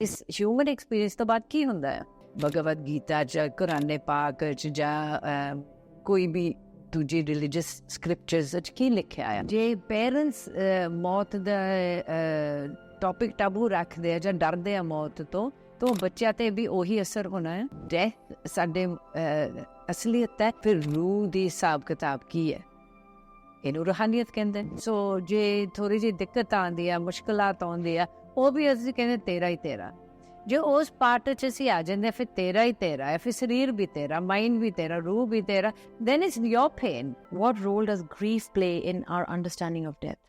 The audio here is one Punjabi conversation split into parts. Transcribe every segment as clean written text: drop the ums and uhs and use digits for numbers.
ਇਸ ਹਿਊਮਨ ਐਕਸਪੀਰੀਅੰਸ ਤੋਂ ਬਾਅਦ ਕੀ ਹੁੰਦਾ ਹੈ? ਭਗਵਦ ਗੀਤਾ 'ਚ, ਕੁਰਾਨੇ ਪਾਕ 'ਚ ਜਾਂ ਕੋਈ ਵੀ ਦੂਜੀ ਰਿਲੀਜੀਅਸ ਸਕ੍ਰਿਪਚਰਸ 'ਚ ਕੀ ਲਿਖਿਆ ਆ? ਜੇ ਪੇਰੈਂਟਸ ਮੌਤ ਦਾ ਟੌਪਿਕ ਟਾਬੂ ਰੱਖਦੇ ਆ ਜਾਂ ਡਰਦੇ ਆ ਮੌਤ ਤੋਂ, ਤਾਂ ਬੱਚਿਆਂ 'ਤੇ ਵੀ ਉਹੀ ਅਸਰ ਹੋਣਾ ਹੈ। ਡੈਥ ਸਾਡੇ ਅਸਲੀਅਤ ਹੈ। ਫਿਰ ਰੂਹ ਦੀ ਹਿਸਾਬ ਕਿਤਾਬ ਕੀ ਹੈ? ਇਹਨੂੰ ਰੂਹਾਨੀਅਤ ਕਹਿੰਦੇ। ਸੋ ਜੇ ਥੋੜ੍ਹੀ ਜਿਹੀ ਦਿੱਕਤ ਆਉਂਦੀ ਆ, ਮੁਸ਼ਕਿਲਾਤ ਆਉਂਦੀ ਆ, ਉਹ ਵੀ ਅਸੀਂ ਕਹਿੰਦੇ ਤੇਰਾ ਹੀ ਤੇਰਾ। ਜੇ ਉਸ ਪਾਰਟ 'ਚ ਅਸੀਂ ਆ ਜਾਂਦੇ ਫਿਰ ਤੇਰਾ ਹੀ ਤੇਰਾ ਹੈ, ਫਿਰ ਸਰੀਰ ਵੀ ਤੇਰਾ, ਮਾਈਂਡ ਵੀ ਤੇਰਾ, ਰੂਹ ਵੀ ਤੇਰਾ, then it's your pain. What role does grief play in our understanding of death?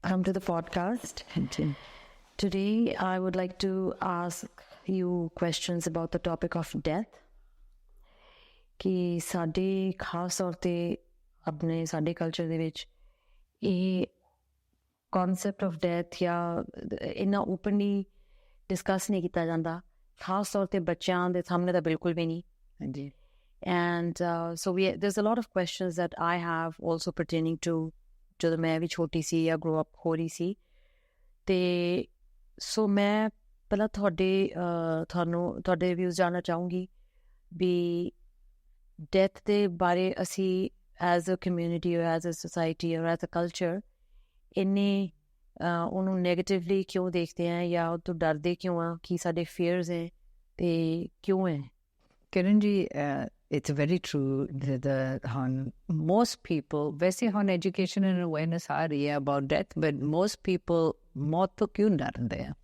Come to the podcast. Today, I would like to ask you questions about the topic of death. कि साडे खास तौर ते अपने साडे कल्चर दे विच ये कॉन्सेप्ट ऑफ डेथ या इन्ना ओपनली डिस्कस नहीं किया जाता, खास तौर ते बच्चों के सामने तो बिल्कुल भी नहीं जी। And so there's a lot of questions that I have also pertaining to जो मैं भी छोटी सी या grow up हो रही सी ते so मैं पहला थोड़े व्यूज़ जानना चाहूँगी भी डेथ के बारे असी एज अ कम्यूनिटी और एज अ सोसाइटी और एज अ कल्चर इन्ने उन्होंने नेगेटिवली क्यों देखते हैं या तो डरते क्यों हैं कि साडे फेयर्स हैं ते क्यों हैं? Kiran ji, it's very true that most people, वैसे education and awareness आ रही है about death, but most people मौत तो क्यों डरते हैं,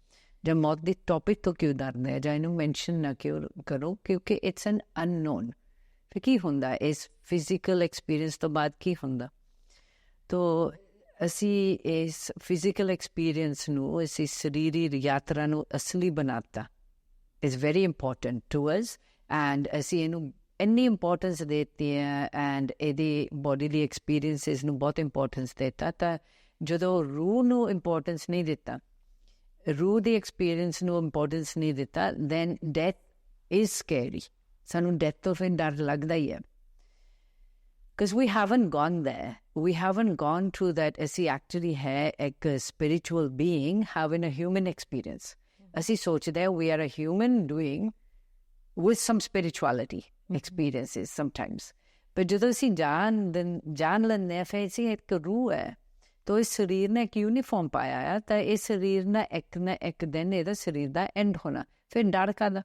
जब मौत दी टॉपिक तो क्यों डरते हैं, ਜਾਂ ਇਹਨੂੰ ਮੈਂਸ਼ਨ ਨਾ ਕਿਉਂ ਕਰੋ, ਕਿਉਂਕਿ it's an unknown। ਫਿਰ ਕੀ ਹੁੰਦਾ ਇਸ ਫਿਜ਼ੀਕਲ ਐਕਸਪੀਰੀਅੰਸ ਤੋਂ ਬਾਅਦ ਕੀ ਹੁੰਦਾ? ਤੋ ਅਸੀਂ ਇਸ ਫਿਜ਼ੀਕਲ ਐਕਸਪੀਰੀਅੰਸ ਨੂੰ, ਅਸੀਂ ਸਰੀਰਿਕ ਯਾਤਰਾ ਨੂੰ ਅਸਲੀ ਬਣਾਤਾ। Is very important to us and ਅਸੀਂ ਇਹਨੂੰ ਇੰਨੀ ਇੰਪੋਰਟੈਂਸ ਦੇਤੀ ਹੈ ਐਂਡ ਇਹਦੀ ਬੋਡੀਲੀ ਐਕਸਪੀਰੀਅੰਸਿਸ ਨੂੰ ਬਹੁਤ ਇੰਪੋਰਟੈਂਸ ਦਿੱਤਾ। ਤਾਂ ਜਦੋਂ ਰੂਹ ਨੂੰ ਇੰਪੋਰਟੈਂਸ ਨਹੀਂ ਦਿੱਤਾ, ਰੂਹ ਦੀ ਐਕਸਪੀਰੀਅੰਸ ਨੂੰ ਇੰਪੋਰਟੈਂਸ ਨਹੀਂ ਦਿੱਤਾ, ਦੈਨ ਡੈਥ ਇਜ਼ ਸਕੈਰੀ। ਸਾਨੂੰ ਡੈਥ ਤੋਂ ਫਿਰ ਡਰ ਲੱਗਦਾ ਹੀ ਹੈ, because we haven't gone there. We haven't gone through that. ਅਸੀਂ actually ਹੈ ਇੱਕ spiritual being having a human experience. ਅਸੀਂ ਸੋਚਦੇ ਹਾਂ we are a human doing with some spirituality experiences sometimes. ਪਰ ਜਦੋਂ ਅਸੀਂ ਜਾਣ ਲੈਂਦੇ ਹਾਂ ਫਿਰ ਅਸੀਂ ਇੱਕ ਰੂਹ ਹੈ, ਤਾਂ ਇਸ ਸਰੀਰ ਨੇ ਇੱਕ ਯੂਨੀਫਾਰਮ ਪਾਇਆ ਆ, ਤਾਂ ਇਸ ਸਰੀਰ ਨਾ ਇੱਕ ਦਿਨ ਇਹਦਾ ਸਰੀਰ ਦਾ ਐਂਡ ਹੋਣਾ। ਫਿਰ ਡਰ ਕਾਹਦਾ?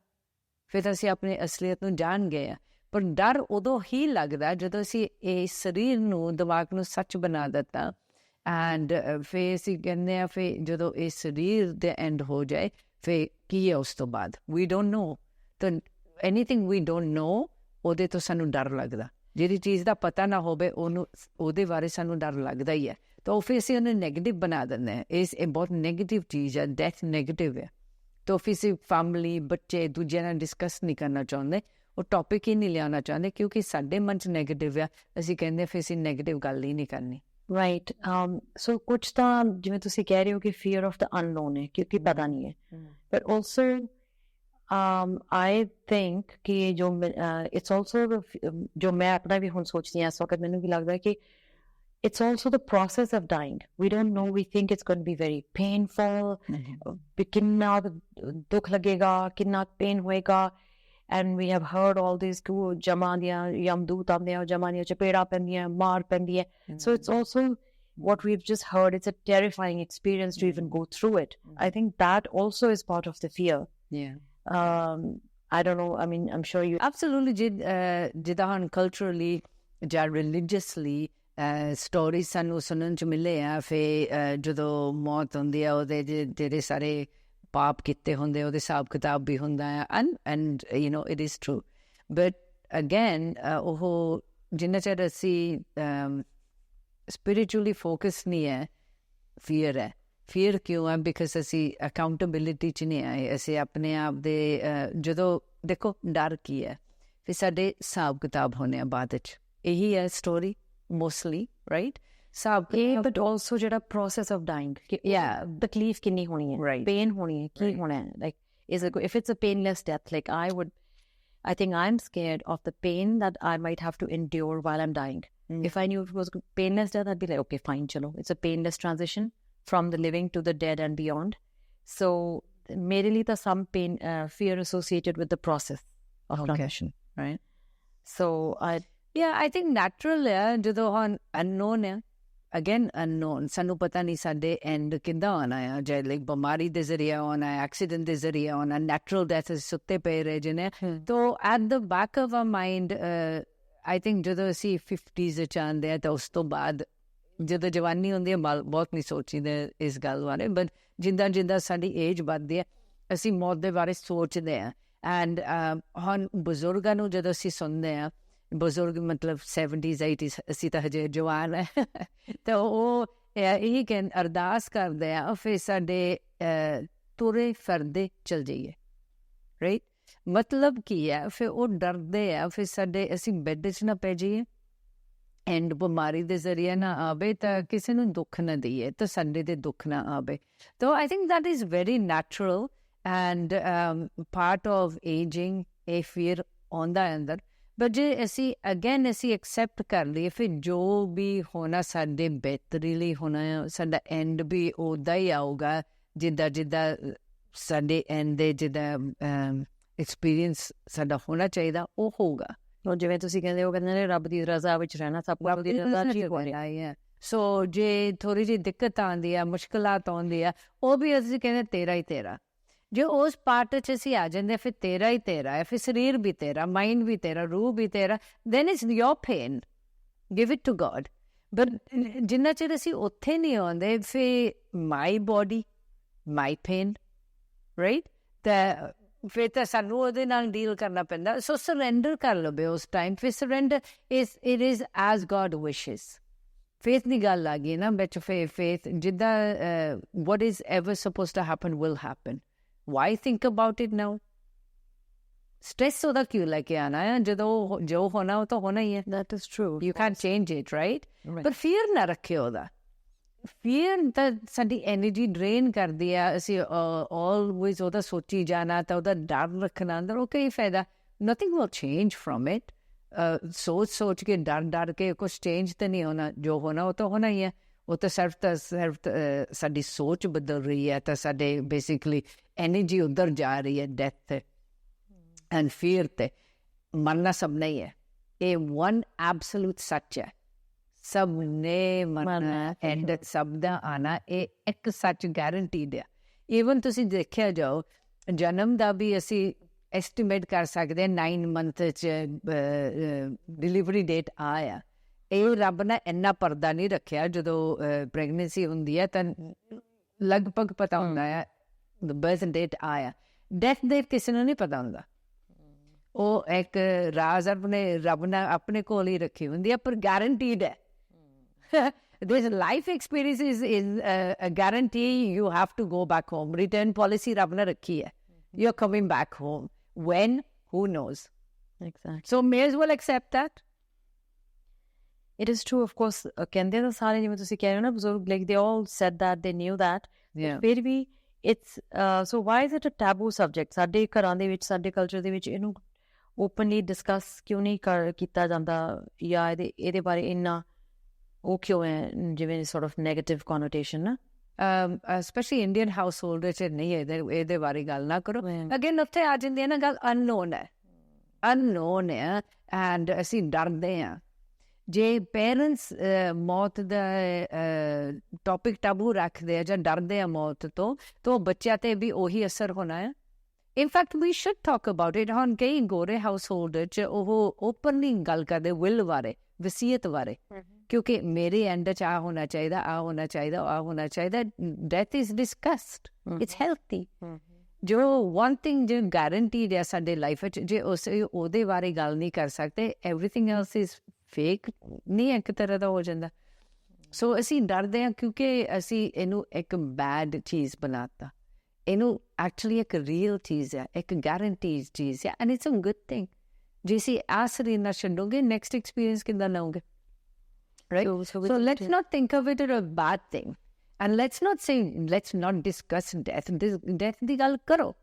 ਫਿਰ ਅਸੀਂ ਆਪਣੇ ਅਸਲੀਅਤ ਨੂੰ ਜਾਣ ਗਏ ਆ। ਪਰ ਡਰ ਉਦੋਂ ਹੀ ਲੱਗਦਾ ਜਦੋਂ ਅਸੀਂ ਇਹ ਸਰੀਰ ਨੂੰ, ਦਿਮਾਗ ਨੂੰ ਸੱਚ ਬਣਾ ਦਿੱਤਾ ਐਂਡ ਫਿਰ ਅਸੀਂ ਕਹਿੰਦੇ ਹਾਂ ਫਿਰ ਜਦੋਂ ਇਹ ਸਰੀਰ ਦੇ ਐਂਡ ਹੋ ਜਾਏ ਫਿਰ ਕੀ ਹੈ ਉਸ ਤੋਂ ਬਾਅਦ? ਵੀ ਡੋਂਟ ਨੋ। ਤਾਂ ਐਨੀਥਿੰਗ ਵੀ ਡੋਂਟ ਨੋ, ਉਹਦੇ ਤੋਂ ਸਾਨੂੰ ਡਰ ਲੱਗਦਾ। ਜਿਹੜੀ ਚੀਜ਼ ਦਾ ਪਤਾ ਨਾ ਹੋਵੇ ਉਹਦੇ ਬਾਰੇ ਸਾਨੂੰ ਡਰ ਲੱਗਦਾ ਹੀ ਹੈ। ਤਾਂ ਉਹ ਫਿਰ ਅਸੀਂ ਉਹਨੂੰ ਨੈਗੇਟਿਵ ਬਣਾ ਦਿੰਦੇ ਹਾਂ। ਇਹ ਬਹੁਤ ਨੈਗੇਟਿਵ ਚੀਜ਼ ਹੈ, ਡੈਥ ਨੈਗੇਟਿਵ ਹੈ। ਤਾਂ ਫਿਰ ਅਸੀਂ ਫੈਮਿਲੀ, ਬੱਚੇ ਦੂਜਿਆਂ ਨਾਲ ਡਿਸਕਸ ਨਹੀਂ ਕਰਨਾ ਚਾਹੁੰਦੇ, ਉਹ ਟੌਪਿਕ ਹੀ ਨਹੀਂ ਲਿਆਉਣਾ ਚਾਹੁੰਦੇ, ਕਿਉਂਕਿ ਸਾਡੇ ਮਨ 'ਚ ਨੈਗੇਟਿਵ ਆ। ਅਸੀਂ ਕਹਿੰਦੇ ਫਿਰ ਅਸੀਂ ਨੈਗੇਟਿਵ ਗੱਲ ਹੀ ਨਹੀਂ ਕਰਨੀ। ਰਾਈਟ। ਸੋ ਕੁਛ ਤਾਂ ਜਿਵੇਂ ਤੁਸੀਂ ਕਹਿ ਰਹੇ ਹੋ ਕਿ ਫੀਅਰ ਆਫ ਦ ਅਨਨੋਨ ਹੈ, ਕਿਉਂਕਿ ਪਤਾ ਨਹੀਂ ਹੈ। ਬਟ ਆਲਸੋ ਆਈ ਥਿੰਕ ਕਿ ਜੋ ਇਟਸ ਆਲਸੋ ਜੋ ਮੈਂ ਆਪਣਾ ਵੀ ਹੁਣ ਸੋਚਦੀ ਹਾਂ ਇਸ ਵਕਤ, ਮੈਨੂੰ ਵੀ ਲੱਗਦਾ ਕਿ it's also the process of dying. We don't know. We think it's going to be very painful. कितना दुख लगेगा, कितना pain होएगा, and we have heard all these Zamania यमदूत आंदे हैं, जमानियां चपेड़ा पेंदियां, मार पेंदी है. So it's also what we've just heard. It's a terrifying experience to even go through it. I think that also is part of the fear. Yeah. I don't know. I mean, I'm sure you absolutely ਜਿੱਦਾਂ culturally ਜਾਂ religiously ਸਟੋਰੀ ਸਾਨੂੰ ਸੁਣਨ 'ਚ ਮਿਲੇ ਆ। ਫਿਰ ਜਦੋਂ ਮੌਤ ਹੁੰਦੀ ਆ, ਉਹਦੇ ਜਿਹੜੇ ਸਾਰੇ ਪਾਪ ਕੀਤੇ ਹੁੰਦੇ ਉਹਦੇ ਹਿਸਾਬ ਕਿਤਾਬ ਵੀ ਹੁੰਦਾ ਆ। And you know it is true, but again ਉਹ ਜਿੰਨਾ ਚਿਰ ਅਸੀਂ ਸਪਿਰਿਚੁਅਲੀ ਫੋਕਸ ਨਹੀਂ ਹੈ, ਫੀਅਰ ਹੈ। ਫੀਅਰ ਕਿਉਂ ਹੈ? ਬਿਕਾਜ਼ ਅਸੀਂ ਅਕਾਊਂਟੇਬਿਲਿਟੀ 'ਚ ਨਹੀਂ ਆਏ। ਅਸੀਂ ਆਪਣੇ ਆਪ ਦੇ ਜਦੋਂ ਦੇਖੋ ਡਰ ਕੀ ਹੈ, ਫਿਰ ਸਾਡੇ ਹਿਸਾਬ ਕਿਤਾਬ ਹੋਣੇ ਆ ਬਾਅਦ 'ਚ। ਇਹੀ ਹੈ story mostly, right? but also jada process of dying, takleef kinni honi hai, right, pain honi hai, ki hona hai, like is it, if it's a painless death, like I think I'm scared of the pain that I might have to endure while I'm dying. If I knew it was painless death, I'd be like, okay, fine, chalo, it's a painless transition, from the living to the dead and beyond. So मेरे लिए था some pain, fear associated with the process of transition, right? So I think natural है ਜਦੋਂ ਹੁਣ unknown ਹੈ, again unknown, ਸਾਨੂੰ ਪਤਾ ਨਹੀਂ ਸਾਡੇ end ਕਿੱਦਾਂ ਆਉਣਾ ਹੈ, ਜੇ like ਬਿਮਾਰੀ ਦੇ ਜ਼ਰੀਏ ਆਉਣਾ ਹੈ, accident ਦੇ ਜ਼ਰੀਏ ਆਉਣਾ, natural death ਸੁੱਤੇ ਪਏ ਰਹੇ ਜਿਹਨੇ, ਤੋ at the back of our mind I think ਜਦੋਂ ਅਸੀਂ 50s ਵਿੱਚ ਆਉਂਦੇ ਆ ਤਾਂ ਉਸ ਤੋਂ ਬਾਅਦ ਜਦੋਂ ਜਵਾਨੀ ਹੁੰਦੀ ਹੈ ਬਹੁਤ ਨਹੀਂ ਸੋਚੀਦੇ ਇਸ ਗੱਲ ਬਾਰੇ, ਬਟ ਜਿੱਦਾਂ ਸਾਡੀ ਏਜ ਵੱਧਦੀ ਹੈ ਅਸੀਂ ਮੌਤ ਦੇ ਬਾਰੇ ਸੋਚਦੇ ਹਾਂ। ਐਂਡ ਹੁਣ ਬਜ਼ੁਰਗਾਂ ਨੂੰ ਜਦੋਂ ਅਸੀਂ ਸੁਣਦੇ ਹਾਂ, ਬਜ਼ੁਰਗ ਮਤਲਬ 70s 80s, ਅਸੀਂ ਤਾਂ ਹਜੇ ਜਵਾਨ ਹੈ ਤਾਂ ਉਹ ਇਹੀ ਅਰਦਾਸ ਕਰਦੇ ਆ ਫਿਰ ਸਾਡੇ ਤੁਰੇ ਫਿਰਦੇ ਚਲ ਜਾਈਏ, ਰਾਈਟ? ਮਤਲਬ ਕੀ ਹੈ, ਫਿਰ ਉਹ ਡਰਦੇ ਆ ਫਿਰ ਸਾਡੇ ਅਸੀਂ ਬੈੱਡ 'ਚ ਨਾ ਪੈ ਜਾਈਏ ਐਂਡ ਬਿਮਾਰੀ ਦੇ ਜ਼ਰੀਏ ਨਾ ਆਵੇ ਤਾਂ ਕਿਸੇ ਨੂੰ ਦੁੱਖ ਨਾ ਦਈਏ ਤਾਂ ਸਾਡੇ ਦੇ ਦੁੱਖ ਨਾ ਆਵੇ। ਤਾਂ I think that is very natural and part of ageing, ਇਹ ਫੀਅਰ ਆਉਂਦਾ ਅੰਦਰ। ਬਟ ਜੇ ਅਸੀਂ ਅਗੇਨ ਅਸੀਂ ਐਕਸੈਪਟ ਕਰ ਲਈਏ ਫਿਰ ਜੋ ਵੀ ਹੋਣਾ ਸਾਡੇ ਬਿਹਤਰੀ ਲਈ ਹੋਣਾ, ਸਾਡਾ ਐਂਡ ਵੀ ਉੱਦਾਂ ਹੀ ਆਊਗਾ ਜਿੱਦਾਂ ਸਾਡੇ ਐਂਡ ਦੇ ਜਿੱਦਾਂ ਐਕਸਪੀਰੀਅੰਸ ਸਾਡਾ ਹੋਣਾ ਚਾਹੀਦਾ ਉਹ ਹੋਊਗਾ। ਜਿਵੇਂ ਤੁਸੀਂ ਕਹਿੰਦੇ, ਉਹ ਕਹਿੰਦੇ ਨੇ ਰੱਬ ਦੀ ਰਜ਼ਾ ਵਿੱਚ ਰਹਿਣਾ, ਸਭ ਕੁਝ ਦੀ ਰਜ਼ਾ ਚ ਹੋ ਰਿਹਾ ਹੈ। ਸੋ ਜੇ ਥੋੜ੍ਹੀ ਜਿਹੀ ਦਿੱਕਤ ਆਉਂਦੀ ਆ, ਮੁਸ਼ਕਿਲਾਤ ਆਉਂਦੀ ਆ, ਉਹ ਵੀ ਅਸੀਂ ਕਹਿੰਦੇ ਤੇਰਾ ਹੀ ਤੇਰਾ। ਜੇ ਉਸ ਪਾਰਟ 'ਚ ਅਸੀਂ ਆ ਜਾਂਦੇ ਫਿਰ ਤੇਰਾ ਹੀ ਤੇਰਾ ਹੈ, ਫਿਰ ਸਰੀਰ ਵੀ ਤੇਰਾ, ਮਾਈਂਡ ਵੀ ਤੇਰਾ, ਰੂਹ ਵੀ ਤੇਰਾ, then it's your pain, give it to God। But ਜਿੰਨਾ ਚਿਰ ਅਸੀਂ ਉੱਥੇ ਨਹੀਂ ਆਉਂਦੇ ਫਿਰ my body my pain, right? ਤਾਂ ਫਿਰ ਤਾਂ ਸਾਨੂੰ ਉਹਦੇ ਨਾਲ ਡੀਲ ਕਰਨਾ ਪੈਂਦਾ। ਸੋ ਸਰੈਂਡਰ ਕਰ ਲਵੇ ਉਸ ਟਾਈਮ। ਫਿਰ surrender it is as God wishes. Faith ਦੀ ਗੱਲ ਆ ਗਈ ਨਾ ਵਿੱਚ, ਫੇਥ ਜਿੱਦਾਂ what is ever supposed to happen will happen। why think about it now? Stress ਉਹਦਾ ਕਿਉਂ ਲੈ ਕੇ ਆਉਣਾ ਹੈ? ਜਦੋਂ ਜੋ ਹੋਣਾ ਉਹ ਤਾਂ ਹੋਣਾ ਹੀ ਹੈ। That is true. You can't change it, right? ਪਰ ਫੀਅਰ ਨਾ ਰੱਖਿਓ ਉਹਦਾ। ਫੀਅਰ ਤਾਂ ਸਾਡੀ ਐਨਰਜੀ ਡਰੇਨ ਕਰਦੀ ਆ। ਅਸੀਂ ਆਲਵੇਜ਼ ਉਹਦਾ ਸੋਚੀ ਜਾਣਾ ਤਾਂ ਉਹਦਾ ਡਰ ਰੱਖਣਾ ਅੰਦਰ, ਉਹ ਕੀ ਫਾਇਦਾ? Nothing will change from it. ਸੋਚ ਕੇ ਡਰ ਕੇ ਕੁਛ ਚੇਂਜ ਤਾਂ ਨਹੀਂ ਹੋਣਾ। ਜੋ ਹੋਣਾ ਉਹ ਤਾਂ ਹੋਣਾ ਹੀ ਹੈ। ਉਹ ਤਾਂ ਸਿਰਫ ਸਾਡੀ ਸੋਚ ਬਦਲ ਰਹੀ ਹੈ ਤਾਂ ਸਾਡੇ ਬੇਸਿਕਲੀ ਐਨਰਜੀ ਉੱਧਰ ਜਾ ਰਹੀ ਹੈ ਡੈਥ 'ਤੇ ਐਂਡ ਫੀਅਰ 'ਤੇ। ਮਰਨਾ ਸਭ ਨਹੀਂ ਹੈ, ਇਹ ਵਨ ਐਬਸੋਲੂਟ ਸੱਚ ਹੈ। ਸਭ ਨੇ ਮਰਨਾ ਐਂਡ ਸਭ ਦਾ ਆਉਣਾ, ਇਹ ਇੱਕ ਸੱਚ ਗਾਰੰਟੀਡ ਆ। ਈਵਨ ਤੁਸੀਂ ਦੇਖਿਆ ਜਾਓ ਜਨਮ ਦਾ ਵੀ ਅਸੀਂ ਐਸਟੀਮੇਟ ਕਰ ਸਕਦੇ 9 month 'ਚ ਡਿਲੀਵਰੀ ਡੇਟ ਆਇਆ। ਇਹ ਰੱਬ ਨੇ ਇੰਨਾ ਪਰਦਾ ਨਹੀਂ ਰੱਖਿਆ। ਜਦੋਂ ਪ੍ਰੈਗਨੈਂਸੀ ਹੁੰਦੀ ਹੈ ਤਾਂ ਲਗਭਗ ਪਤਾ ਹੁੰਦਾ ਹੈ ਬਰਥ ਡੇਟ ਆਇਆ। ਡੈਥ ਡੇਟ ਕਿਸੇ ਨੂੰ ਨਹੀਂ ਪਤਾ ਹੁੰਦਾ। ਉਹ ਇੱਕ ਰਾਜ਼ ਰੱਬ ਨੇ ਆਪਣੇ ਕੋਲ ਹੀ ਰੱਖੀ ਹੁੰਦੀ ਹੈ, ਪਰ ਗਾਰੰਟੀਡ ਹੈ। This life experience is a guarantee. You have to go back home. Return policy ਰੱਬ ਨੇ ਰੱਖੀ ਹੈ। You're coming back home. When? Who knows? Exactly. So may as well accept that. It is true, of course. ਕਹਿੰਦੇ ਤਾਂ ਸਾਰੇ ਜਿਵੇਂ ਤੁਸੀਂ ਕਹਿ ਰਹੇ ਹੋ ਨਾ ਬਜ਼ੁਰਗ, like they all said that, they knew that. Yeah. ਫਿਰ ਵੀ it's so why is it a taboo subject? ਸਾਡੇ ਘਰਾਂ ਦੇ ਵਿੱਚ, ਸਾਡੇ ਕਲਚਰ ਦੇ ਵਿੱਚ ਇਹਨੂੰ ਓਪਨਲੀ ਡਿਸਕਸ ਕਿਉਂ ਨਹੀਂ ਕੀਤਾ ਜਾਂਦਾ, ਜਾਂ ਇਹਦੇ ਬਾਰੇ ਇੰਨਾ ਉਹ ਕਿਉਂ ਹੈ ਜਿਵੇਂ sort of negative connotation ਨਾ? Especially Indian household ਵਿੱਚ ਨਹੀਂ ਇਹਦੇ ਬਾਰੇ ਗੱਲ ਨਾ ਕਰੋ। ਅਗੇਨ ਉੱਥੇ ਆ ਜਾਂਦੀ ਹੈ ਨਾ ਗੱਲ, ਅਨਨੋਨ ਹੈ ਐਂਡ ਅਸੀਂ ਡਰਦੇ ਹਾਂ। ਜੇ ਪੇਰੈਂਟਸ ਮੌਤ ਦਾ ਟੌਪਿਕ ਟਾਬੂ ਰੱਖਦੇ ਆ ਜਾਂ ਡਰਦੇ ਆ ਮੌਤ ਤੋਂ, ਤਾਂ ਬੱਚਿਆਂ 'ਤੇ ਵੀ ਉਹੀ ਅਸਰ ਹੋਣਾ ਹੈ। In fact we should talk about it. ਹੁਣ ਕਈ ਗੋਰੇ ਹਾਊਸ ਹੋਲਡ 'ਚ ਉਹ ਓਪਨਲੀ ਗੱਲ ਕਰਦੇ ਵਿਲ ਬਾਰੇ, ਵਸੀਅਤ ਬਾਰੇ, ਕਿਉਂਕਿ ਮੇਰੇ ਐਂਡ 'ਚ ਆ ਹੋਣਾ ਚਾਹੀਦਾ, ਆ ਹੋਣਾ ਚਾਹੀਦਾ, ਆ ਹੋਣਾ ਚਾਹੀਦਾ। Death is discussed, it's healthy. ਜੋ ਵਨ ਥਿੰਗ ਜੋ ਗਾਰੰਟੀਡ ਹੈ ਸਾਡੇ ਲਾਈਫ 'ਚ, ਜੇ ਉਹਦੇ ਬਾਰੇ ਗੱਲ ਨਹੀਂ ਕਰ ਸਕਦੇ, ਐਵਰੀਥਿੰਗ ਐਲਸ ਇਜ਼ ਫੇਕ ਨਹੀਂ ਇੱਕ ਤਰ੍ਹਾਂ ਦਾ ਹੋ ਜਾਂਦਾ। ਸੋ ਅਸੀਂ ਡਰਦੇ ਹਾਂ ਕਿਉਂਕਿ ਅਸੀਂ ਇਹਨੂੰ ਇੱਕ ਬੈਡ ਚੀਜ਼ ਬਣਾਤਾ। ਇਹਨੂੰ ਐਕਚੁਅਲੀ ਇੱਕ ਰੀਅਲ ਚੀਜ਼ ਹੈ, ਇੱਕ ਗਾਰੰਟੀਡ ਚੀਜ਼ ਹੈ, and it's a good thing. ਜੇ ਅਸੀਂ ਆ ਸਰੀਰ ਨਾਲ ਛੱਡੋਗੇ, ਨੈਕਸਟ ਐਕਸਪੀਰੀਅੰਸ ਕਿੱਦਾਂ ਲਓਗੇ, right? So let's not think of it as a bad thing, and let's not discuss death. Death ਦੀ ਗੱਲ ਕਰੋ,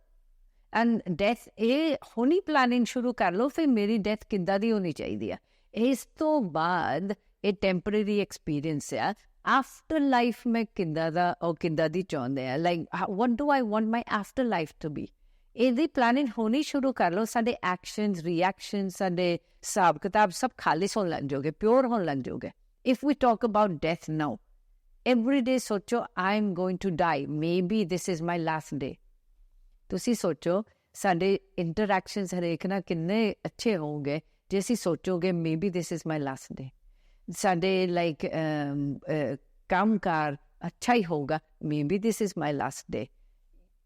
and death ਇਹ ਹੁਣੀ ਪਲਾਨਿੰਗ ਸ਼ੁਰੂ ਕਰ ਲਓ। ਫਿਰ ਮੇਰੀ ਡੈਥ ਕਿੱਦਾਂ ਦੀ ਹੋਣੀ ਚਾਹੀਦੀ ਆ। ਇਸ ਤੋਂ ਬਾਅਦ ਇਹ ਟੈਂਪਰੇਰੀ ਐਕਸਪੀਰੀਅੰਸ ਆ, ਆਫਟਰ ਲਾਈਫ ਮੈਂ ਕਿੱਦਾਂ ਦਾ ਉਹ ਕਿੱਦਾਂ ਦੀ ਚਾਹੁੰਦੇ ਆ, like what do I want my after life to be? ਇਹਦੀ ਪਲਾਨਿੰਗ ਹੋਣੀ ਸ਼ੁਰੂ ਕਰ ਲਓ। ਸਾਡੇ ਐਕਸ਼ਨਸ, ਰਿਐਕਸ਼ਨਸ, ਸਾਡੇ ਹਿਸਾਬ ਕਿਤਾਬ ਸਭ ਖਾਲਿਸ ਹੋਣ ਲੱਗ ਜਾਓਗੇ, ਪਿਓਰ ਹੋਣ ਲੱਗ ਜਾਓਗੇ। If we talk about death now, every day ਸੋਚੋ I am going to die, maybe this is my last day. ਤੁਸੀਂ ਸੋਚੋ ਸਾਡੇ ਇੰਟਰੈਕਸ਼ਨਸ ਹਰੇਕ ਨਾਲ ਕਿੰਨੇ ਅੱਛੇ ਹੋਣਗੇ ਜੇ ਅਸੀਂ ਸੋਚੋਗੇ maybe this is my last day. ਸਾਡੇ ਲਾਈਕ ਕੰਮਕਾਰ ਅੱਛਾ ਹੀ ਹੋਊਗਾ, maybe this is my last day.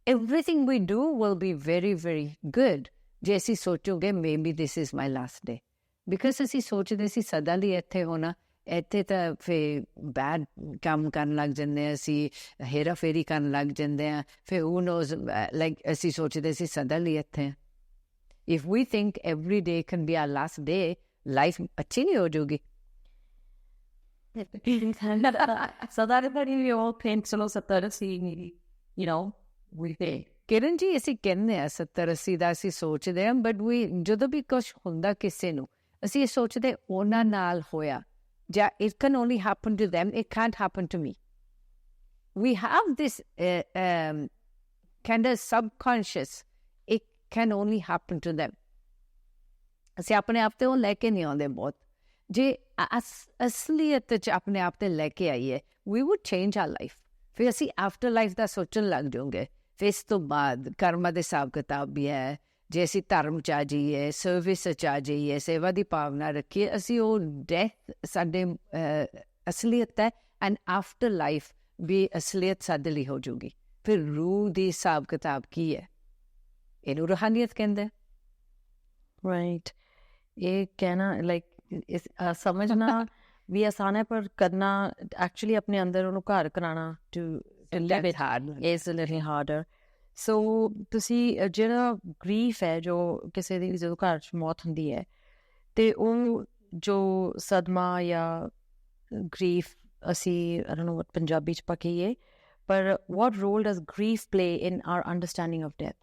everything we do will be very, very good ਜੇ ਅਸੀਂ ਸੋਚੋਗੇ maybe this is my last day, because ਅਸੀਂ ਸੋਚਦੇ ਸੀ ਸਦਾ ਲਈ ਇੱਥੇ ਹੋਣਾ, ਇੱਥੇ ਤਾਂ ਫਿਰ ਬੈਡ ਕੰਮ ਕਰਨ ਲੱਗ ਜਾਂਦੇ ਹਾਂ, ਅਸੀਂ ਹੇਰਾ ਫੇਰੀ ਕਰਨ ਲੱਗ ਜਾਂਦੇ ਹਾਂ, ਫਿਰ who knows, like ਅਸੀਂ ਸੋਚਦੇ ਸੀ ਸਦਾ ਲਈ ਇੱਥੇ। if we think every day can be our last day, life ਅੱਛੀ ਨਹੀਂ ਹੋ ਜਾਊਗੀ। So that is what we all think, ਚਲੋ 70-80, you know, ਕਿਰਨ ਜੀ ਅਸੀਂ ਕਹਿੰਦੇ ਹਾਂ 70-80 ਦਾ ਅਸੀਂ ਸੋਚਦੇ ਹਾਂ, ਬਟ ਵੀ ਜਦੋਂ ਵੀ ਕੁਛ ਹੁੰਦਾ ਕਿਸੇ ਨੂੰ ਅਸੀਂ ਇਹ ਸੋਚਦੇ ਉਹਨਾਂ ਨਾਲ ਹੋਇਆ, ਜਾਂ it can only happen to them, it can't happen to me. We have this kind of subconscious, it can only happen to them. ਅਸੀਂ ਆਪਣੇ ਆਪ ਤੇ ਉਹ ਲੈ ਕੇ ਨਹੀਂ ਆਉਂਦੇ ਬਹੁਤ। ਜੇ ਅਸਲੀਅਤ 'ਚ ਆਪਣੇ ਆਪ ਤੇ ਲੈ ਕੇ ਆਈਏ, we would change our life. ਫਿਰ ਅਸੀਂ ਆਫਟਰ ਲਾਈਫ ਦਾ ਸੋਚਣ ਲੱਗ ਜਾਓਗੇ। ਫਿਰ ਇਸ ਤੋਂ ਬਾਅਦ ਕਰਮਾਂ ਦੇ ਹਿਸਾਬ ਕਿਤਾਬ ਵੀ ਹੈ। ਜੇ ਅਸੀਂ ਧਰਮ 'ਚ ਆ ਜਾਈਏ, ਸਰਵਿਸ 'ਚ ਆ ਜਾਈਏ, ਸੇਵਾ ਦੀ ਭਾਵਨਾ ਰੱਖੀਏ, ਅਸੀਂ ਉਹ ਡੈਥ ਸਾਡੇ ਅਸਲੀਅਤ ਹੈ, ਐਂਡ ਆਫਟਰ ਲਾਈਫ ਵੀ ਅਸਲੀਅਤ ਸਾਡੇ ਲਈ ਹੋ ਜਾਊਗੀ। ਫਿਰ ਰੂਹ ਦੀ ਹਿਸਾਬ ਕਿਤਾਬ ਕੀ ਹੈ? ਇਹਨੂੰ ਰੂਹਾਨੀਅਤ ਕਹਿੰਦੇ। ਰਾਈਟ। ਇਹ ਕਹਿਣਾ ਲਾਈਕ ਸਮਝਣਾ ਵੀ ਆਸਾਨ ਹੈ, ਪਰ ਕਰਨਾ ਐਕਚੁਅਲੀ ਆਪਣੇ ਅੰਦਰ ਉਹਨੂੰ ਘਰ ਕਰਾਉਣਾ to live it hard is a little harder. So ਤੁਸੀਂ ਜਿਹੜਾ ਗ੍ਰੀਫ ਹੈ, ਜੋ ਕਿਸੇ ਦੀ ਜਦੋਂ ਘਰ 'ਚ ਮੌਤ ਹੁੰਦੀ ਹੈ, ਤੇ ਉਹ ਜੋ ਸਦਮਾ ਜਾਂ ਗ੍ਰੀਫ ਅਸੀਂ I don't know what Punjabi 'ਚ ਆਪਾਂ ਕਹੀਏ, ਪਰ what role does grief play in our understanding of death?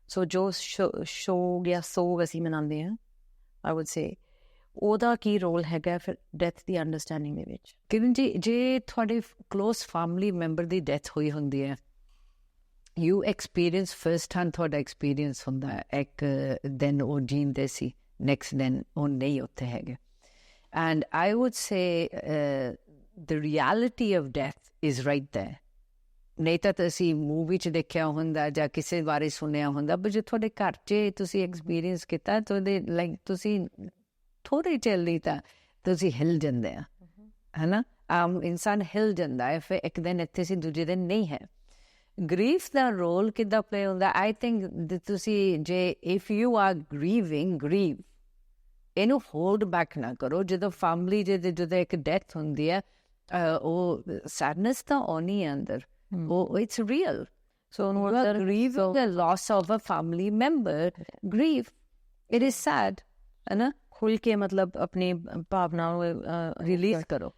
So ਜੋ ਸ਼ੋਕ ਜਾਂ ਸੋਗ ਅਸੀਂ ਮਨਾਉਂਦੇ ਹਾਂ, I would say, ਉਹਦਾ ਕੀ ਰੋਲ ਹੈਗਾ ਫਿਰ ਡੈਥ ਦੀ ਅੰਡਰਸਟੈਂਡਿੰਗ ਦੇ ਵਿੱਚ? ਕਿਰਨ ਜੀ, ਜੇ ਤੁਹਾਡੇ ਕਲੋਜ਼ ਫੈਮਿਲੀ ਮੈਂਬਰ ਦੀ ਡੈਥ ਹੋਈ ਹੁੰਦੀ ਹੈ, ਯੂ ਐਕਸਪੀਰੀਅੰਸ ਫਰਸਟ ਹੈਂਡ, ਤੁਹਾਡਾ ਐਕਸਪੀਰੀਅੰਸ ਹੁੰਦਾ ਹੈ। ਇੱਕ ਦਿਨ ਉਹ ਜੀਂਦੇ ਸੀ, ਨੈਕਸਟ ਦਿਨ ਉਹ ਨਹੀਂ ਉੱਥੇ ਹੈਗੇ, and I wood say the reality of death is right there. ਨਹੀਂ ਤਾਂ ਅਸੀਂ ਮੂਵੀ 'ਚ ਦੇਖਿਆ ਹੁੰਦਾ ਜਾਂ ਕਿਸੇ ਬਾਰੇ ਸੁਣਿਆ ਹੁੰਦਾ, ਪਰ ਜੇ ਤੁਹਾਡੇ ਘਰ 'ਚ ਤੁਸੀਂ ਐਕਸਪੀਰੀਅੰਸ ਕੀਤਾ ਤਾਂ ਉਹਦੇ ਲਾਈਕ ਤੁਸੀਂ ਥੋੜ੍ਹੀ ਚਿਰ ਲਈ ਤਾਂ ਤੁਸੀਂ ਹਿੱਲ ਜਾਂਦੇ ਆ, ਹੈ ਨਾ। ਆਮ ਇਨਸਾਨ ਹਿੱਲ ਜਾਂਦਾ ਹੈ, ਫਿਰ ਇੱਕ ਦਿਨ ਇੱਥੇ ਸੀ, ਦੂਜੇ ਦਿਨ ਨਹੀਂ ਹੈ। ਗ੍ਰੀਫ ਦਾ ਰੋਲ ਕਿੱਦਾਂ ਪਲੇ ਹੁੰਦਾ? ਆਈ ਥਿੰਕ ਤੁਸੀਂ ਜੇ ਇਫ ਯੂ ਆਰ ਗ੍ਰੀਵਿੰਗ, ਗ੍ਰੀਵ, ਇਹਨੂੰ ਹੋਲਡ ਬੈਕ ਨਾ ਕਰੋ। ਜਦੋਂ ਫੈਮਿਲੀ ਜਦੋਂ ਇੱਕ ਡੈਥ ਹੁੰਦੀ ਹੈ, ਉਹ ਸੈਡਨੈਸ ਤਾਂ ਆਉਣੀ ਹੈ ਅੰਦਰ, ਉਹ it's real. So grieve the loss of a family member, grieve, it is sad, ਹੈ ਨਾ। ਖੁੱਲ੍ਹ ਕੇ ਮਤਲਬ ਆਪਣੀ ਭਾਵਨਾ ਨੂੰ ਰਿਲੀਜ਼ ਕਰੋ,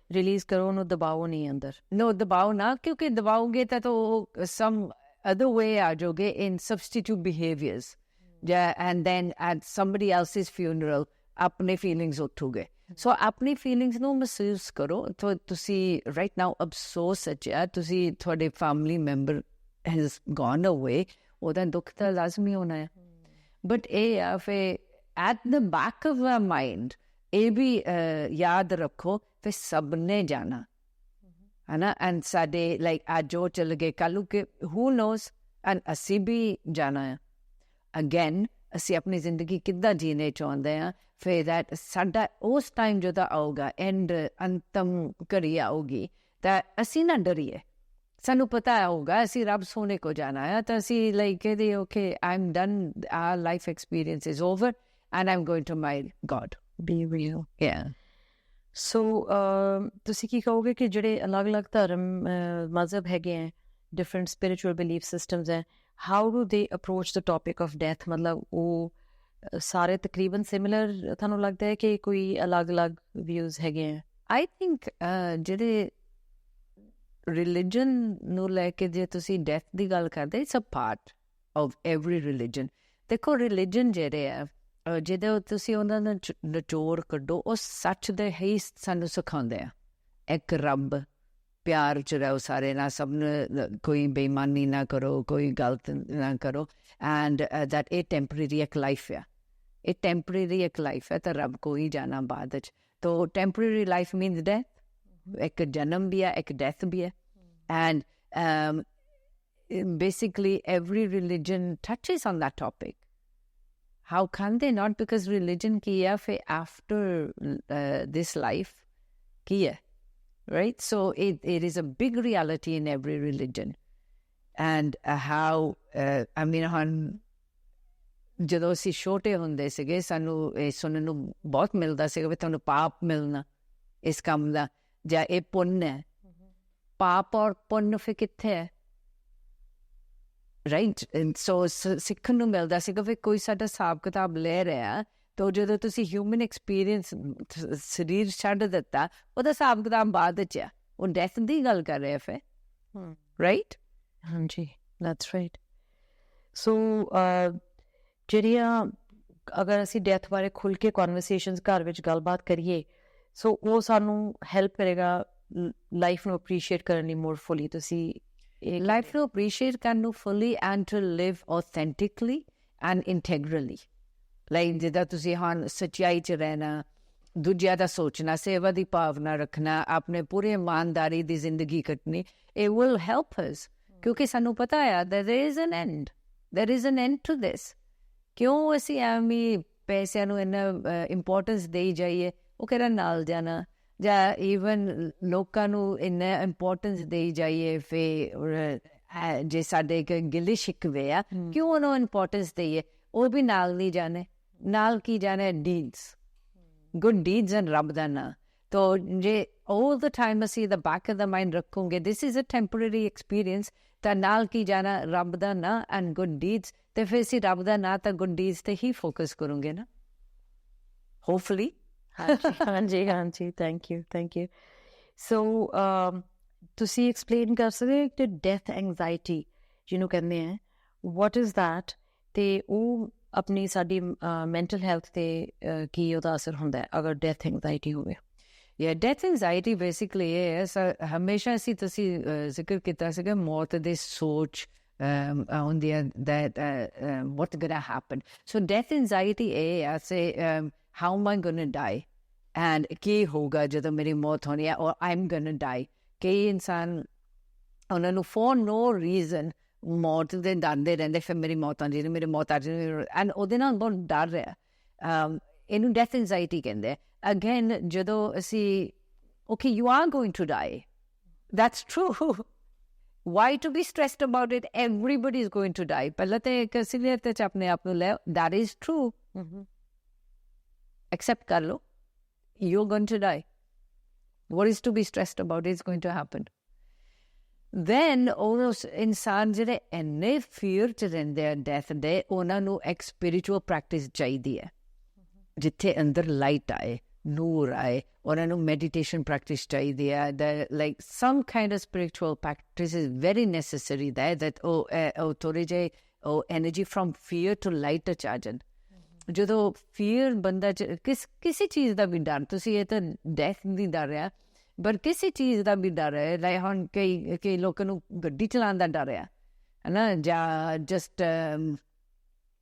ਉਹਨੂੰ ਦਬਾਓ ਨਹੀਂ ਅੰਦਰ। ਨੋ, ਦਬਾਓ ਨਾ, ਕਿਉਂਕਿ ਦਬਾਓਗੇ ਤਾਂ ਉਹ ਸਮ ਅਦਰ ਵੇ ਆ ਜਾਓਗੇ in substitute behaviours, and then at somebody else's funeral ਆਪਣੇ ਫੀਲਿੰਗਸ ਉੱਠੋਗੇ। ਸੋ ਆਪਣੀ ਫੀਲਿੰਗਸ ਨੂੰ ਮਹਿਸੂਸ ਕਰੋ। ਤੁਸੀਂ ਰਾਈਟ ਨਾਓ ਅਫਸੋਸ ਹੈ, ਤੁਸੀਂ ਤੁਹਾਡੇ ਫੈਮਿਲੀ ਮੈਂਬਰ ਹੈਜ਼ ਗੋਨ ਅਵੇ, ਉਹਦਾ ਦੁੱਖ ਤਾਂ ਲਾਜ਼ਮੀ ਹੋਣਾ ਹੈ, ਬਟ ਇਹ ਆ ਫਿਰ at the back of our mind ਇਹ ਵੀ ਯਾਦ ਰੱਖੋ ਫਿਰ ਸਭ ਨੇ ਜਾਣਾ, ਹੈ ਨਾ। ਐਂਡ ਸਾਡੇ ਲਾਈਕ ਅੱਜ ਉਹ ਚਲ ਗਏ, ਕੱਲ੍ਹ ਨੂੰ ਕਿ who knows, ਐਂਡ ਅਸੀਂ ਵੀ ਜਾਣਾ ਹੈ। ਅਗੇਨ ਅਸੀਂ ਆਪਣੀ ਜ਼ਿੰਦਗੀ ਕਿੱਦਾਂ ਜੀਣੇ ਚਾਹੁੰਦੇ ਹਾਂ, ਫਿਰ ਦੈਟ ਸਾਡਾ ਉਸ ਟਾਈਮ ਜਦੋਂ ਆਊਗਾ, ਐਂਡ ਅੰਤਮ ਘੜੀ ਆਊਗੀ, ਤਾਂ ਅਸੀਂ ਨਾ ਡਰੀਏ। ਸਾਨੂੰ ਪਤਾ ਹੋਊਗਾ ਅਸੀਂ ਰੱਬ ਸੋਨੇ ਕੋ ਜਾਣਾ ਹੈ, ਤਾਂ ਅਸੀਂ ਲਾਈਕ ਕਹਿੰਦੇ okay, I am done, our life experience is over and I'm going to my God. Be real. Yeah. So ਤੁਸੀਂ ਕੀ ਕਹੋਗੇ ਕਿ ਜਿਹੜੇ ਅਲੱਗ-ਅਲੱਗ ਧਰਮ ਮਜ਼ਹਬ ਹੈਗੇ ਹੈ, different spiritual belief systems ਹੈ, how do they approach the topic of death? ਮਤਲਬ ਉਹ ਸਾਰੇ ਤਕਰੀਬਨ ਸਿਮਿਲਰ ਤੁਹਾਨੂੰ ਲੱਗਦਾ ਹੈ ਕਿ ਕੋਈ ਅਲੱਗ-ਅਲੱਗ ਵਿਊਜ਼ ਹੈਗੇ ਹੈ? I think ਜਿਹੜੇ ਰਿਲੀਜਨ ਨੂੰ ਲੈ ਕੇ ਜੇ ਤੁਸੀਂ ਡੈਥ ਦੀ ਗੱਲ ਕਰਦੇ, it's a part of every religion. ਦੇਖੋ ਰਿਲੀਜਨ ਜਿਹੜੇ ਆ, ਜਦੋਂ ਤੁਸੀਂ ਉਹਨਾਂ ਨੂੰ ਨਿਚੋੜ ਕੱਢੋ, ਉਹ ਸੱਚ ਦੇ ਹੀ ਸਾਨੂੰ ਸਿਖਾਉਂਦੇ ਆ। ਇੱਕ ਰੱਬ, प्यार च रहो सारे ना, सब कोई बेईमानी ना करो, कोई गलत ना करो, एंड दैट ए टेम्परेरी एक लाइफ है, ए टेम्परेरी एक लाइफ है, तो रब को ही जाना बाद च। तो टेम्परेरी लाइफ मीन्स डेथ, एक जन्म भी है, एक डेथ भी है, and basically every religion touches on that topic. How can they not? Because religion kiya fe after this life kiya, right? So it is a big reality in every religion. And how I mean, ਜਦੋਂ ਅਸੀਂ ਛੋਟੇ ਹੁੰਦੇ ਸੀਗੇ ਸਾਨੂੰ ਇਹ ਸੁਣਨ ਨੂੰ ਬਹੁਤ ਮਿਲਦਾ ਸੀਗਾ ਵੀ ਤੁਹਾਨੂੰ ਪਾਪ ਮਿਲਣਾ ਇਸ ਕੰਮ ਦਾ, ਜਾਂ ਇਹ ਪੁੰਨ ਹੈ। ਪਾਪ ਔਰ ਪੁੰਨ ਫਿਰ ਕਿੱਥੇ ਹੈ, ਰਾਈਟ? ਸੋ ਸਿੱਖਣ ਨੂੰ ਮਿਲਦਾ ਸੀਗਾ ਵੀ ਕੋਈ ਸਾਡਾ ਹਿਸਾਬ ਕਿਤਾਬ ਲੈ ਰਿਹਾ, ਤਾਂ ਜਦੋਂ ਤੁਸੀਂ ਹਿਊਮਨ ਐਕਸਪੀਰੀਅੰਸ ਸਰੀਰ ਛੱਡ ਦਿੱਤਾ, ਉਹਦਾ ਹਿਸਾਬ ਕਿਤਾਬ ਬਾਅਦ 'ਚ ਆ, ਉਹ ਡੈਥ ਦੀ ਗੱਲ ਕਰ ਰਿਹਾ ਫਿਰ, ਰਾਈਟ? ਹਾਂਜੀ, ਦੈਟਸ ਰਾਈਟ। ਸੋ ਜਿਹੜੀਆਂ ਅਗਰ ਅਸੀਂ ਡੈਥ ਬਾਰੇ ਖੁੱਲ੍ਹ ਕੇ ਕਨਵਰਸੇਸ਼ਨਸ ਘਰ ਵਿੱਚ ਗੱਲਬਾਤ ਕਰੀਏ, ਸੋ ਉਹ ਸਾਨੂੰ ਹੈਲਪ ਕਰੇਗਾ ਲਾਈਫ ਨੂੰ ਅਪਰੀਸ਼ੀਏਟ ਕਰਨ ਲਈ ਮੋਰ ਫੁੱਲੀ। ਤੁਸੀਂ ਲਾਈਫ ਨੂੰ ਅਪਰੀਸ਼ੀਏਟ ਕਰਨ ਨੂੰ fully, and to live authentically and integrally. Like ਜਿੱਦਾਂ ਤੁਸੀਂ ਹੁਣ ਸੱਚਾਈ 'ਚ ਰਹਿਣਾ, ਦੂਜਿਆਂ ਦਾ ਸੋਚਣਾ, ਸੇਵਾ ਦੀ ਭਾਵਨਾ ਰੱਖਣਾ, ਆਪਣੇ ਪੂਰੇ ਇਮਾਨਦਾਰੀ ਦੀ ਜ਼ਿੰਦਗੀ ਕੱਟਣੀ, it will help us, ਕਿਉਂਕਿ ਸਾਨੂੰ ਪਤਾ ਆ there is an end, there is an end to this। ਕਿਉਂ ਅਸੀਂ ਐਵੇਂ ਪੈਸਿਆਂ ਨੂੰ ਇੰਨਾ ਇੰਪੋਰਟੈਂਸ ਦੇਈ ਜਾਈਏ? ਉਹ ਕਿਹੜਾ ਨਾਲ ਜਾਣਾ, ਜਾਂ ਈਵਨ ਲੋਕਾਂ ਨੂੰ ਇੰਨਾ ਇੰਪੋਰਟੈਂਸ ਦੇਈ ਜਾਈਏ ਫਿਰ ਜੇ ਸਾਡੇ ਇੱਕ ਗਿਲੇ ਸ਼ਿਕਵੇ ਆ, ਕਿਉਂ ਉਹਨੂੰ ਇੰਪੋਰਟੈਂਸ ਦੇਈਏ? ਉਹ ਵੀ ਨਾਲ ਨਹੀਂ ਜਾਣੇ, ਨਾਲ ਕੀ ਜਾਣੇ? ਡੀਡਸ, ਗੁੱਡ ਡੀਡਸ ਐਂਡ ਰੱਬ ਦਾ ਨਾਂ। ਤਾਂ ਜੇ all the time ਅਸੀਂ the back of the mind ਰੱਖੋਗੇ this is a temporary experience, ਤਾਂ ਨਾਲ ਕੀ ਜਾਣਾ? ਰੱਬ ਦਾ ਨਾਂ ਐਂਡ ਗੁੱਡ ਡੀਡਸ। ਤੇ ਫਿਰ ਅਸੀਂ ਰੱਬ ਦਾ ਨਾਂ ਤਾਂ ਗੁੱਡ ਡੀਡਸ ਤੇ ਹੀ ਫੋਕਸ ਕਰੋਗੇ ਨਾ, ਹੋਪਫੁਲੀ। ਹਾਂਜੀ ਹਾਂਜੀ, ਥੈਂਕ ਯੂ। ਸੋ ਤੁਸੀਂ ਐਕਸਪਲੇਨ ਕਰ ਸਕਦੇ ਕਿ ਡੈਥ ਐਂਗਜ਼ਾਇਟੀ ਜਿਹਨੂੰ ਕਹਿੰਦੇ ਆ, ਵਾਟ ਇਜ਼ ਦੈਟ, ਤੇ ਉਹ ਆਪਣੀ ਸਾਡੀ ਮੈਂਟਲ ਹੈਲਥ ਤੇ ਕੀ ਉਹਦਾ ਅਸਰ ਹੁੰਦਾ ਹੈ ਅਗਰ ਡੈਥ ਐਂਗਜ਼ਾਇਟੀ ਹੋਵੇ? ਡੈਥ ਐਂਗਜ਼ਾਇਟੀ ਬੇਸਿਕਲੀ ਇਹ ਹੈ, ਹਮੇਸ਼ਾ ਅਸੀਂ ਤੁਸੀਂ ਜ਼ਿਕਰ ਕੀਤਾ ਸੀਗਾ ਮੌਤ ਦੇ ਸੋਚ ਹੁੰਦੀ ਹੈ, that what's gonna happen. So death anxiety I say how am I gonna die, and ਕੀ ਹੋਗਾ ਜਦੋਂ ਮੇਰੀ ਮੌਤ ਹੋਣੀ ਹੈ, or I'm gonna die। ਕਈ ਇਨਸਾਨ ਉਹਨਾਂ ਨੂੰ for no reason ਮੌਤ ਦੇ ਡਰਦੇ ਰਹਿੰਦੇ, ਫਿਰ ਮੇਰੀ ਮੌਤ ਆ ਜਾਣੀ, ਮੇਰੀ ਮੌਤ ਆ ਜਾਣੀ, ਐਂਡ ਉਹਦੇ ਨਾਲ ਬਹੁਤ ਡਰ ਰਿਹਾ। ਇਹਨੂੰ ਡੈਥ ਐਂਗਜ਼ਾਇਟੀ ਕਹਿੰਦੇ। ਅਗੇਨ ਜਦੋਂ ਅਸੀਂ okay you are going to die, that's true, why to be stressed about it? Everybody is going to die। ਪਹਿਲਾਂ ਤੇ ਇੱਕ ਅਸਲੀਅਤ 'ਚ ਆਪਣੇ ਆਪ ਨੂੰ ਲੈ, that is true, accept ਕਰ ਲਓ, you're going to die, what is to be stressed about? It's going to happen। then ਉਹ ਇਨਸਾਨ ਜਿਹੜੇ ਇੰਨੇ ਫੀਅਰ 'ਚ ਰਹਿੰਦੇ ਆ ਡੈਥ ਦੇ, ਉਹਨਾਂ ਨੂੰ ਇੱਕ ਸਪਿਰਿਚੁਅਲ ਪ੍ਰੈਕਟਿਸ ਚਾਹੀਦੀ ਹੈ ਜਿੱਥੇ ਅੰਦਰ ਲਾਈਟ ਆਏ, ਨੂਰ ਆਏ। ਉਹਨਾਂ ਨੂੰ ਮੈਡੀਟੇਸ਼ਨ ਪ੍ਰੈਕਟਿਸ ਚਾਹੀਦੀ ਹੈ, like some kind of spiritual practice is very necessary that ਉਹ ਥੋੜ੍ਹੇ ਜਿਹੇ ਉਹ energy from fear to light 'ਚ ਆ ਜਾਣ। ਜਦੋਂ ਫੀਅਰ ਬੰਦਾ 'ਚ ਕਿਸੇ ਚੀਜ਼ ਦਾ ਵੀ ਡਰ, ਤੁਸੀਂ ਇਹ ਤਾਂ ਡੈਥ ਨਹੀਂ ਡਰ ਰਿਹਾ, ਬਟ ਕਿਸੇ ਚੀਜ਼ ਦਾ ਵੀ ਡਰ ਹੈ। ਲਾਈਕ ਹੁਣ ਕਈ ਲੋਕਾਂ ਨੂੰ ਗੱਡੀ ਚਲਾਉਣ ਦਾ ਡਰ ਹੈ ਨਾ, ਜਾਂ ਜਸਟ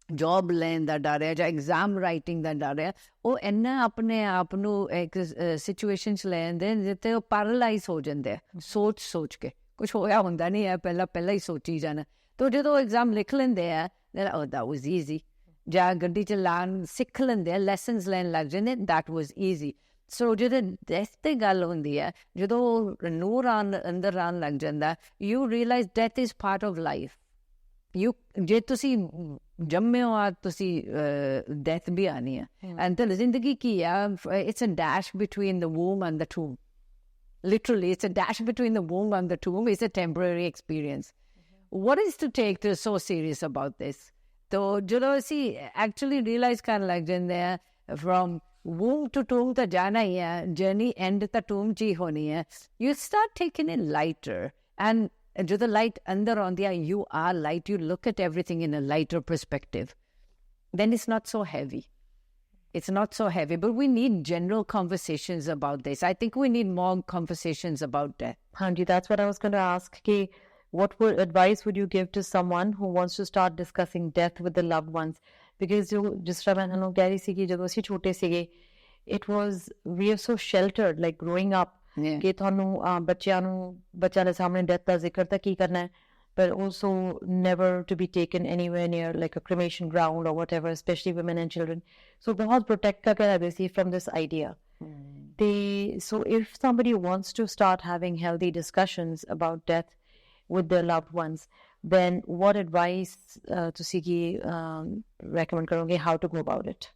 ਜੋਬ ਲੈਣ ਦਾ ਡਰ ਹੈ, ਜਾਂ ਐਗਜ਼ਾਮ ਰਾਈਟਿੰਗ ਦਾ ਡਰ ਹੈ। ਉਹ ਇੰਨਾ ਆਪਣੇ ਆਪ ਨੂੰ ਇੱਕ ਸਿਚੁਏਸ਼ਨ 'ਚ ਲੈ ਜਾਂਦੇ ਜਿੱਥੇ ਉਹ ਪੈਰਾਲਾਈਜ਼ ਹੋ ਜਾਂਦੇ ਆ ਸੋਚ ਕੇ, ਕੁਛ ਹੋਇਆ ਹੁੰਦਾ ਨਹੀਂ ਹੈ, ਪਹਿਲਾਂ ਹੀ ਸੋਚੀ ਜਾਣਾ। ਤਾਂ ਜਦੋਂ ਐਗਜ਼ਾਮ ਲਿਖ ਲੈਂਦੇ ਆ, that was easy, ਜਾਂ ਗੱਡੀ ਚਲਾਉਣ ਸਿੱਖ ਲੈਂਦੇ ਆ, ਲੈਸਨਸ ਲੈਣ ਲੱਗ ਜਾਂਦੇ, that was easy। ਸੋ ਜਦੋਂ ਡੈਥ 'ਤੇ ਗੱਲ ਹੁੰਦੀ ਹੈ, ਜਦੋਂ ਨੂਰ ਅੰਦਰ ਆਉਣ ਲੱਗ ਜਾਂਦਾ, you realise death is part of life. ਜੇ ਤੁਸੀਂ ਜੰਮੇ ਹੋ ਆ, ਤੁਸੀਂ ਡੈਥ ਵੀ ਆਉਣੀ ਹੈ। ਐਂਡ ਤਾਂ ਜ਼ਿੰਦਗੀ ਕੀ ਆ? It's a dash between the womb and the tomb, literally it's a dash between the womb and the tomb, it's a temporary experience. what is to take to so serious about this? ਤਾਂ ਜਦੋਂ ਅਸੀਂ ਐਕਚੁਅਲੀ ਰਿਅਲਾਈਜ਼ ਕਰਨ ਲੱਗ ਜਾਂਦੇ ਆ, ਫਰੋਮ womb to tomb ਤਾਂ ਜਾਣਾ ਹੀ ਹੈ, ਜਰਨੀ ਐਂਡ ਤਾਂ ਟੂਮ 'ਚ ਹੀ ਹੋਣੀ ਹੈ। You start taking it lighter, and ਜਦੋਂ ਲਾਈਟ ਅੰਦਰ ਆਉਂਦੀ ਹੈ, you are light, you look at everything in a lighter perspective, then it's not so heavy, It's not so heavy, but we need general conversations about this. I think we need more conversations about death. Hanji, that's what I was going to ask. Ki, what advice would you give to someone who wants to start discussing death with the loved ones? Because just it was, we are so sheltered, like growing up. Ki thonu bachya de samne death da zikr ta ki karna hai, but also never to be taken anywhere near like a cremation ground or whatever, especially women and children. So bahut protect ka kya basically from this idea. So if somebody wants to start having healthy discussions about death with their loved ones, then what advice recommend karoge how to go about it?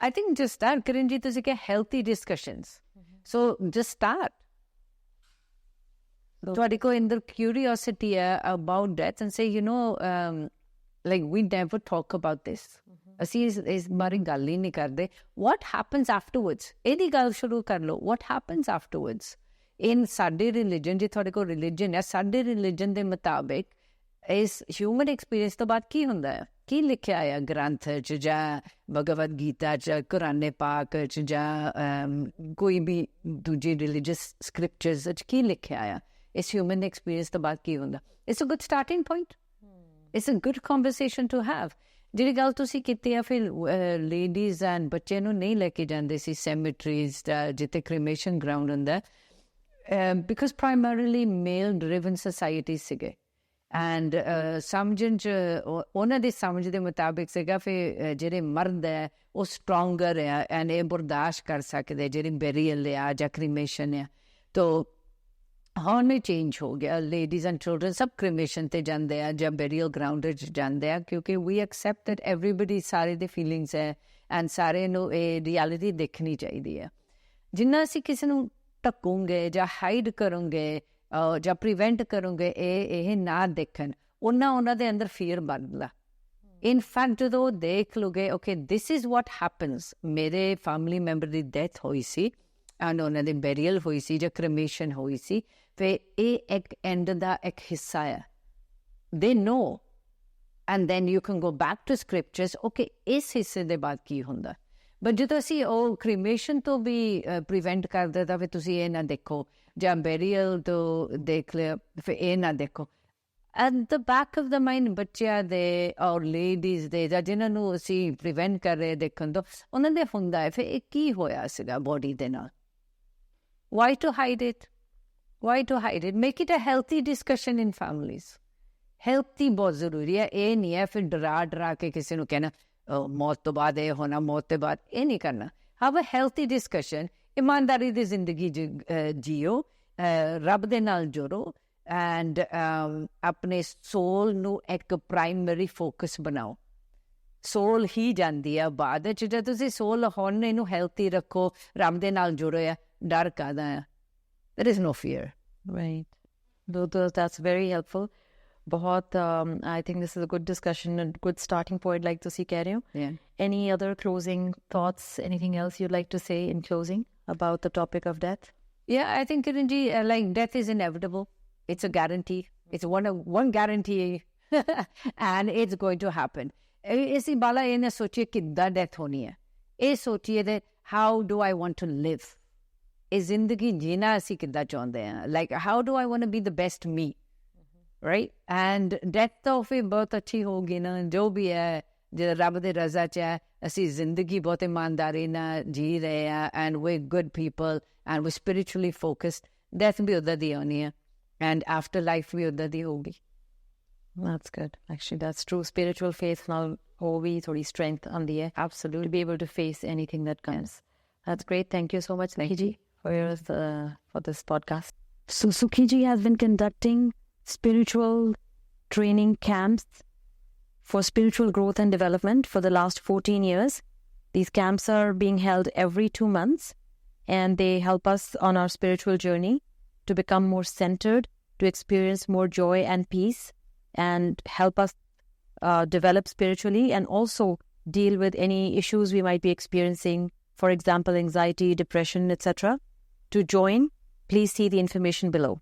I think just start, Kiranji, to get healthy discussions. So just start. So in the curiosity about death and say, like we never talk about this. What happens afterwards? What happens afterwards? In Sade religion, religion de mutabik, is human experience to baat ki hunda hai? Ki likhya hai granth ch ja Bhagavad Gita ch Quran Pak ch ja koi bhi duji religious scriptures ch ki likhya hai? Is human experience to baat ki hunda? It's a good starting point. It's a good conversation to have. ਜਿਹੜੀ ਗੱਲ ਤੁਸੀਂ ਕੀਤੀ ਆ ਫਿਰ ਲੇਡੀਜ਼ ਐਂਡ ਬੱਚੇ ਨੂੰ ਨਹੀਂ ਲੈ ਕੇ ਜਾਂਦੇ ਸੀ ਸੈਮਿਟਰੀਜ਼ ਜਿੱਥੇ ਕ੍ਰੀਮੇਸ਼ਨ ਗਰਾਊਂਡ ਹੁੰਦਾ because primarily male driven society ਸੀਗੇ ਐਂਡ ਸਮਝਣ 'ਚ ਉਹਨਾਂ ਦੀ ਸਮਝ ਦੇ ਮੁਤਾਬਿਕ ਸੀਗਾ ਫਿਰ ਜਿਹੜੇ ਮਰਦ ਹੈ ਉਹ ਸਟਰੋਂਗਰ ਆ ਐਂਡ ਇਹ ਬਰਦਾਸ਼ਤ ਕਰ ਸਕਦੇ ਜਿਹੜੀ ਬੈਰੀਅਲ ਆ ਜਾਂ ਕ੍ਰੀਮੇਸ਼ਨ ਆ ਤੋ ਹੁਣ में चेंज हो गया लेडीज़ एंड चिल्ड्रन सब क्रिमेशन ते जाते हैं जब बेरियल ग्राउंड जाते हैं क्योंकि वी एक्सैप्ट दैट एवरीबडी सारे दे फीलिंग्स है एंड सारे नू ये रियलिटी देखनी चाहिए है जिन्ना असीं किसी नू ढकोंगे जां हाइड करोगे जां प्रिवेंट करोगे ये ना देखन उन्ना उन्हां दे अंदर फीयर बढ़दा इन फैक्ट जो देख लोगे okay this is what happens मेरे फैमिली मैंबर की डेथ हुई सी एंड उन्हां दी बेरियल हुई सी जां क्रिमेशन हुई सी ਫਿਰ ਇਹ ਇੱਕ ਐਂਡ ਦਾ ਇੱਕ ਹਿੱਸਾ ਹੈ they know and then you can go back to scriptures okay ਇਸ ਹਿੱਸੇ ਦੇ ਬਾਅਦ ਕੀ ਹੁੰਦਾ ਬਟ ਜਦੋਂ ਅਸੀਂ ਉਹ ਕ੍ਰੀਮੇਸ਼ਨ ਤੋਂ ਵੀ ਪ੍ਰੀਵੈਂਟ ਕਰਦੇ ਤਾਂ ਫਿਰ ਤੁਸੀਂ ਇਹ ਨਾ ਦੇਖੋ ਜਾਂ ਬੈਰੀਅਲ ਤੋਂ ਦੇਖ ਲਿਆ ਫਿਰ ਇਹ ਨਾ ਦੇਖੋ at the back of the mind ਬੱਚਿਆਂ ਦੇ ਔਰ ਲੇਡੀਜ਼ ਦੇ ਜਾਂ ਜਿਹਨਾਂ ਨੂੰ ਅਸੀਂ ਪ੍ਰੀਵੈਂਟ ਕਰ ਰਹੇ ਦੇਖਣ ਤੋਂ ਉਹਨਾਂ ਦੇ ਹੁੰਦਾ ਹੈ ਫਿਰ ਇਹ ਕੀ ਹੋਇਆ ਸੀਗਾ ਬੋਡੀ ਦੇ ਨਾਲ why to hide it Why to hide it? Make it a healthy discussion in families. Healthy बहुत ज़रूरी है ये नहीं है फिर डरा के किसी को कहना मौत तो बाद ये होना मौत के बाद ये नहीं करना have a healthy discussion ईमानदारी दी जिंदगी जियो रब दे नाल जुड़ो and अपने सोल नू एक प्राइमरी फोकस बनाओ सोल ही जाती है बाद जो तुसी सोल हुण इनू हेल्थी रखो रब दे नाल जुड़ो है डर कादा है there is no fear. Right. That's very helpful. I think this is a good discussion, a good starting point, like to see Karyo. Yeah. Any other closing thoughts, anything else you'd like to say in closing about the topic of death? Yeah, I think, Kiranji, like death is inevitable. It's a guarantee. It's one guarantee and it's going to happen. Isi bala ye na sochiye kidda death honi hai. Ye sochiye that how do I want to live? is zindagi jeena assi kidda chaਹੁੰਦੇ हैं like how do I want to be the best me right and death तो फिर बहुत अच्छी होगी ना जो भी है जो रब दे रज़ा च है असि जिंदगी बहुत ईमानदारी ना जी रहे हैं and we're good people and we're spiritually focused death भी उधर दी होनी है and afterlife भी उधर दी होगी. That's good. Actually, that's true. Spiritual faith now hogi thodi strength on the absolutely to be able to face anything that comes. That's great. Thank you so much, Sukhi for this podcast. So Sukhi ji has been conducting spiritual training camps for spiritual growth and development for the last 14 years. These camps are being held every 2 months and they help us on our spiritual journey to become more centered, to experience more joy and peace and help us develop spiritually and also deal with any issues we might be experiencing, for example, anxiety, depression, etc. To join, please see the information below.